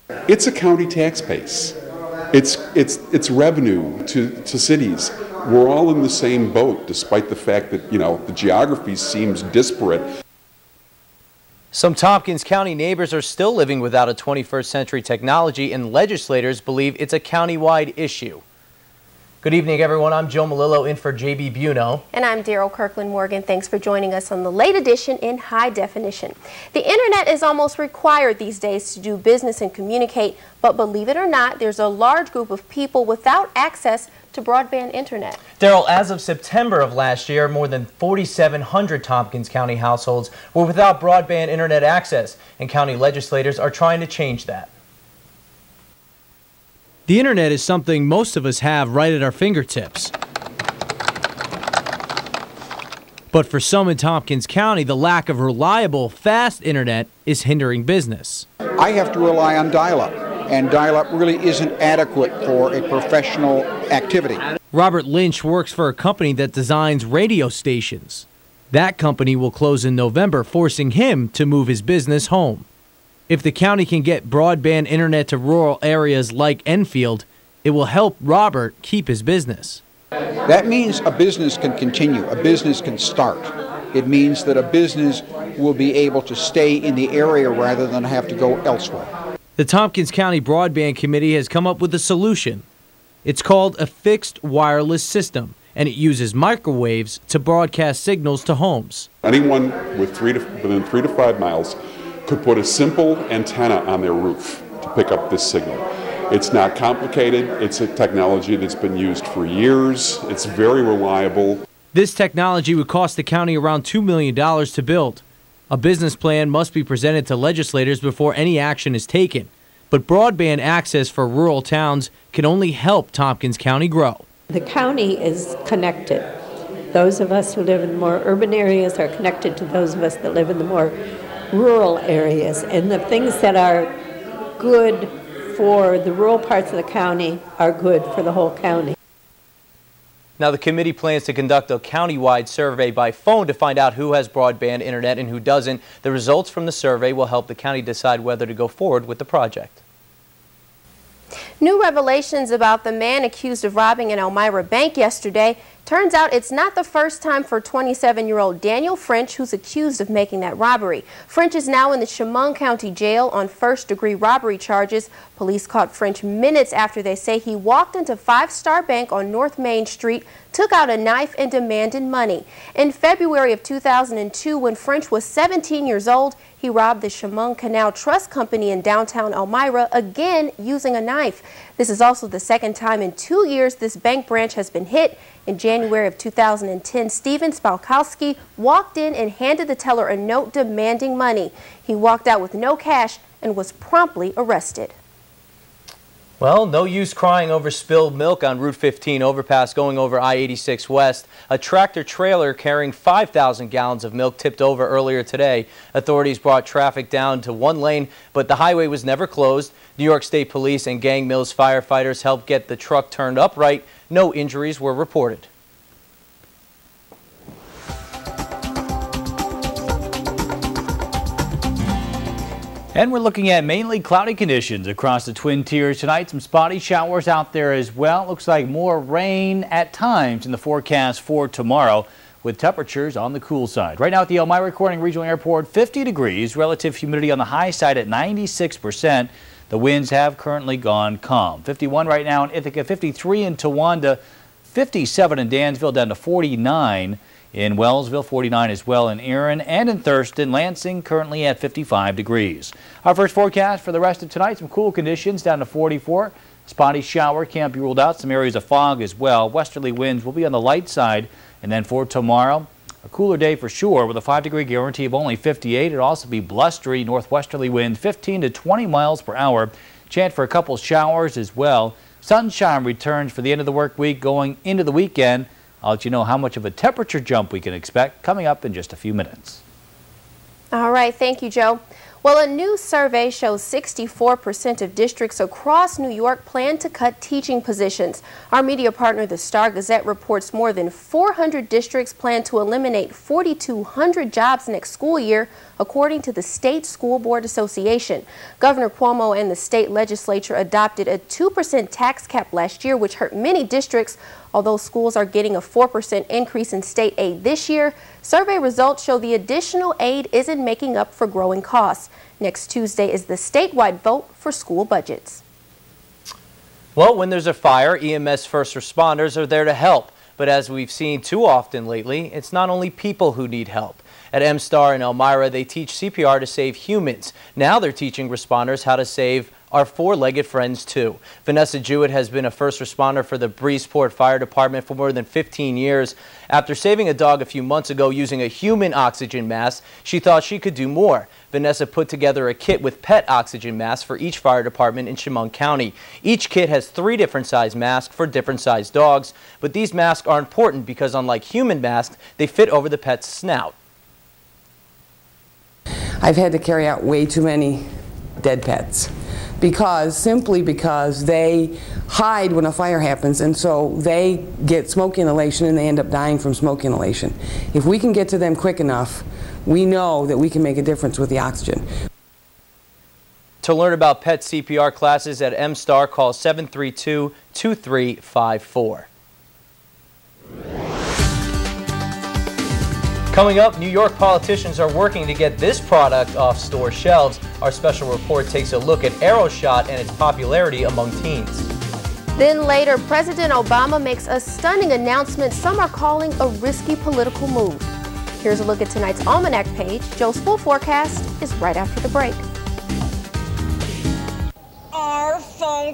It's a county tax base. It's revenue to cities. We're all in the same boat, despite the fact that, the geography seems disparate. Some Tompkins County neighbors are still living without a 21st century technology, and legislators believe it's a county-wide issue. Good evening, everyone. I'm Joe Malillo in for JB Buno. And I'm Daryl Kirkland-Morgan. Thanks for joining us on the late edition in high definition. The internet is almost required these days to do business and communicate, but believe it or not, there's a large group of people without access to broadband internet. Daryl, as of September of last year, more than 4,700 Tompkins County households were without broadband internet access, and county legislators are trying to change that. The internet is something most of us have right at our fingertips. But for some in Tompkins County, the lack of reliable, fast internet is hindering business. I have to rely on dial-up, and dial-up really isn't adequate for a professional activity. Robert Lynch works for a company that designs radio stations. That company will close in November, forcing him to move his business home. If the county can get broadband internet to rural areas like Enfield, it will help Robert keep his business. That means a business can continue, a business can start. It means that a business will be able to stay in the area rather than have to go elsewhere. The Tompkins County Broadband Committee has come up with a solution. It's called a fixed wireless system, and it uses microwaves to broadcast signals to homes. Anyone within 3 to 5 miles could put a simple antenna on their roof to pick up this signal. It's not complicated. It's a technology that's been used for years. It's very reliable. This technology would cost the county around $2 million to build. A business plan must be presented to legislators before any action is taken. But broadband access for rural towns can only help Tompkins County grow. The county is connected. Those of us who live in more urban areas are connected to those of us that live in the more rural areas, and the things that are good for the rural parts of the county are good for the whole county. Now, the committee plans to conduct a county-wide survey by phone to find out who has broadband internet and who doesn't. The results from the survey will help the county decide whether to go forward with the project. New revelations about the man accused of robbing an Elmira bank yesterday. Turns out it's not the first time for 27-year-old Daniel French, who's accused of making that robbery. French is now in the Chemung County Jail on first-degree robbery charges. Police caught French minutes after they say he walked into Five Star Bank on North Main Street, took out a knife, and demanded money. In February of 2002, when French was 17 years old, he robbed the Chemung Canal Trust Company in downtown Elmira, again using a knife. This is also the second time in 2 years this bank branch has been hit. In January of 2010, Steven Spalkowski walked in and handed the teller a note demanding money. He walked out with no cash and was promptly arrested. Well, no use crying over spilled milk on Route 15 overpass going over I-86 West. A tractor trailer carrying 5,000 gallons of milk tipped over earlier today. Authorities brought traffic down to one lane, but the highway was never closed. New York State Police and Gang Mills firefighters helped get the truck turned upright. No injuries were reported. And we're looking at mainly cloudy conditions across the Twin Tiers tonight. Some spotty showers out there as well. Looks like more rain at times in the forecast for tomorrow, with temperatures on the cool side. Right now at the Elmira Corning Regional Airport, 50 degrees, relative humidity on the high side at 96%. The winds have currently gone calm. 51 right now in Ithaca, 53 in Towanda, 57 in Dansville, down to 49 in Wellsville, 49 as well in Erin, and in Thurston. Lansing currently at 55 degrees. Our first forecast for the rest of tonight, some cool conditions down to 44. Spotty shower can't be ruled out. Some areas of fog as well. Westerly winds will be on the light side. And then for tomorrow, a cooler day for sure with a 5-degree guarantee of only 58. It'll also be blustery northwesterly wind 15 to 20 miles per hour. Chance for a couple showers as well. Sunshine returns for the end of the work week going into the weekend. I'll let you know how much of a temperature jump we can expect coming up in just a few minutes. All right, thank you, Joe. Well, a new survey shows 64% of districts across New York plan to cut teaching positions. Our media partner, the Star-Gazette, reports more than 400 districts plan to eliminate 4,200 jobs next school year, according to the State School Board Association. Governor Cuomo and the state legislature adopted a 2% tax cap last year, which hurt many districts. Although schools are getting a 4% increase in state aid this year, survey results show the additional aid isn't making up for growing costs. Next Tuesday is the statewide vote for school budgets. Well, when there's a fire, EMS first responders are there to help. But as we've seen too often lately, it's not only people who need help. At M-Star in Elmira, they teach CPR to save humans. Now they're teaching responders how to save our four-legged friends too. Vanessa Jewett has been a first responder for the Breezeport Fire Department for more than 15 years. After saving a dog a few months ago using a human oxygen mask, she thought she could do more. Vanessa put together a kit with pet oxygen masks for each fire department in Chemung County. Each kit has 3 different size masks for different size dogs, but these masks are important because unlike human masks, they fit over the pet's snout. I've had to carry out way too many dead pets simply because they hide when a fire happens, and so they get smoke inhalation and they end up dying from smoke inhalation. If we can get to them quick enough, we know that we can make a difference with the oxygen. To learn about pet CPR classes at M-Star, call 732-2354. Coming up, New York politicians are working to get this product off store shelves. Our special report takes a look at AeroShot and its popularity among teens. Then later, President Obama makes a stunning announcement some are calling a risky political move. Here's a look at tonight's Almanac page. Joe's full forecast is right after the break. Our phone